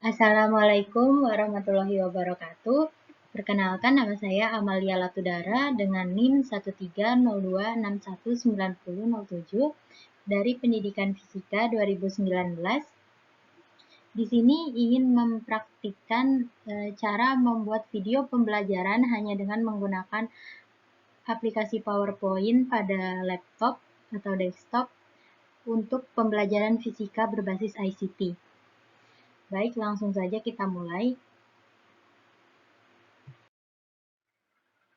Assalamualaikum warahmatullahi wabarakatuh. Perkenalkan, nama saya Amalia Latudara dengan NIM 130261907 dari Pendidikan Fisika 2019. Di sini ingin mempraktikkan cara membuat video pembelajaran hanya dengan menggunakan aplikasi PowerPoint pada laptop atau desktop untuk pembelajaran fisika berbasis ICT. Baik, langsung saja kita mulai.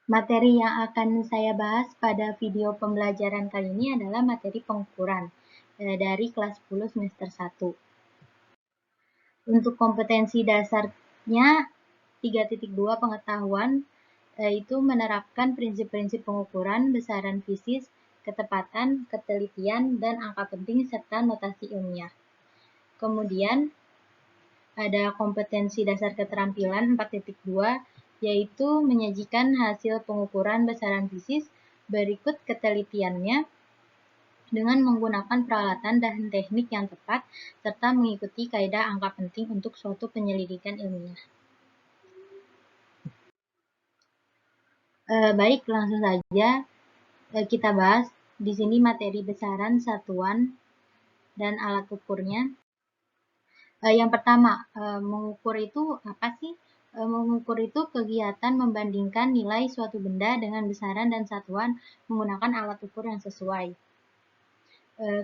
Materi yang akan saya bahas pada video pembelajaran kali ini adalah materi pengukuran dari kelas 10 semester 1. Untuk kompetensi dasarnya 3.2 pengetahuan itu menerapkan prinsip-prinsip pengukuran, besaran fisis, ketepatan, ketelitian, dan angka penting serta notasi ilmiah. Kemudian ada kompetensi dasar keterampilan 4.2 yaitu menyajikan hasil pengukuran besaran fisis berikut ketelitiannya dengan menggunakan peralatan dan teknik yang tepat serta mengikuti kaidah angka penting untuk suatu penyelidikan ilmiah. Baik, langsung saja kita bahas di sini materi besaran, satuan, dan alat ukurnya. Yang pertama, mengukur itu apa sih? Mengukur itu kegiatan membandingkan nilai suatu benda dengan besaran dan satuan menggunakan alat ukur yang sesuai.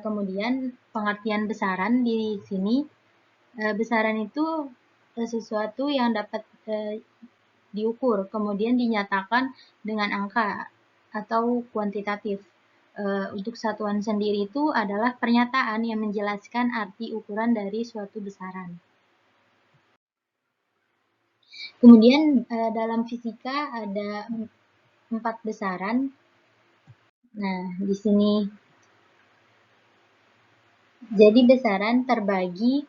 Kemudian pengertian besaran di sini, besaran itu sesuatu yang dapat diukur, kemudian dinyatakan dengan angka atau kuantitatif. Untuk satuan sendiri itu adalah pernyataan yang menjelaskan arti ukuran dari suatu besaran. Kemudian dalam fisika ada 4 besaran. Nah, di sini jadi besaran terbagi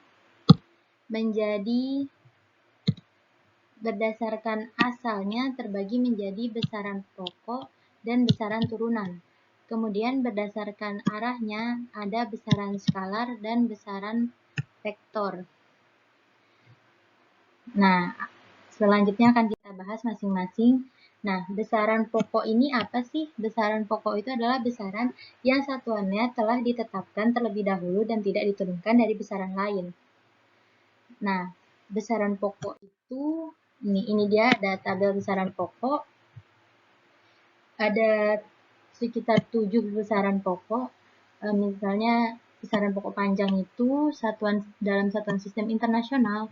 menjadi berdasarkan asalnya terbagi menjadi besaran pokok dan besaran turunan. Kemudian berdasarkan arahnya ada besaran skalar dan besaran vektor. Nah, selanjutnya akan kita bahas masing-masing. Nah, besaran pokok ini apa sih? Besaran pokok itu adalah besaran yang satuannya telah ditetapkan terlebih dahulu dan tidak diturunkan dari besaran lain. Nah, besaran pokok itu, ini dia ada tabel besaran pokok. Ada sekitar 7 besaran pokok. Misalnya besaran pokok panjang itu dalam satuan sistem internasional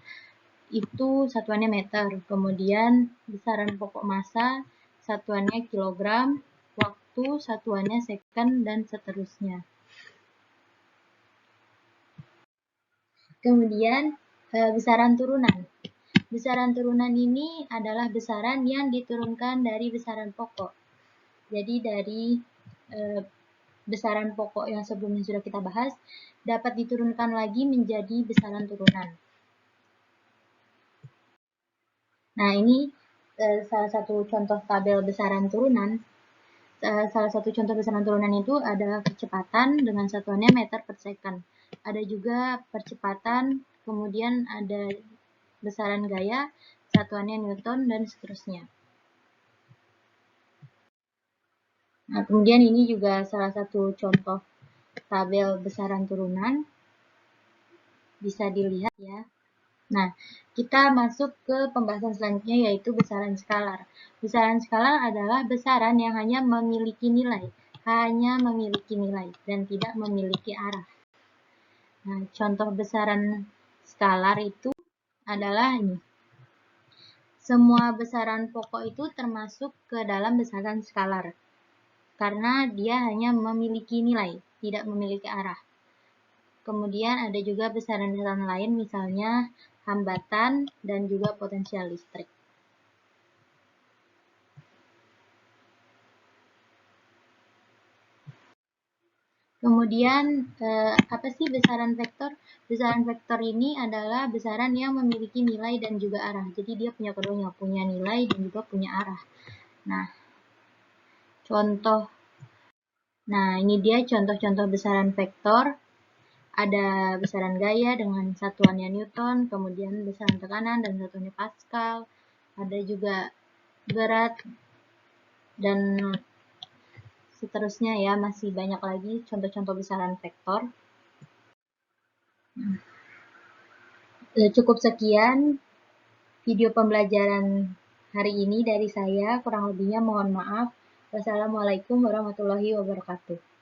itu satuannya meter. Kemudian besaran pokok massa satuannya kilogram, waktu satuannya second, dan seterusnya. Kemudian besaran turunan. Besaran turunan ini adalah besaran yang diturunkan dari besaran pokok. Jadi dari besaran pokok yang sebelumnya sudah kita bahas dapat diturunkan lagi menjadi besaran turunan. Nah, ini salah satu contoh tabel besaran turunan. Salah satu contoh besaran turunan itu adalah kecepatan dengan satuannya meter per second. Ada juga percepatan, kemudian ada besaran gaya, satuannya Newton, dan seterusnya. Nah, kemudian ini juga salah satu contoh tabel besaran turunan. Bisa dilihat ya. Nah, kita masuk ke pembahasan selanjutnya yaitu besaran skalar. Besaran skalar adalah besaran yang hanya memiliki nilai dan tidak memiliki arah. Nah, contoh besaran skalar itu adalah ini. Semua besaran pokok itu termasuk ke dalam besaran skalar karena dia hanya memiliki nilai, tidak memiliki arah. Kemudian ada juga besaran-besaran lain, misalnya hambatan dan juga potensial listrik. Kemudian apa sih besaran vektor? Besaran vektor ini adalah besaran yang memiliki nilai dan juga arah. Jadi dia punya keduanya, punya nilai dan juga punya arah. Nah, ini dia contoh-contoh besaran vektor. Ada besaran gaya dengan satuannya Newton, kemudian besaran tekanan dan satuannya Pascal. Ada juga berat dan seterusnya ya, masih banyak lagi contoh-contoh besaran vektor. Cukup sekian video pembelajaran hari ini dari saya, kurang lebihnya mohon maaf. Wassalamualaikum warahmatullahi wabarakatuh.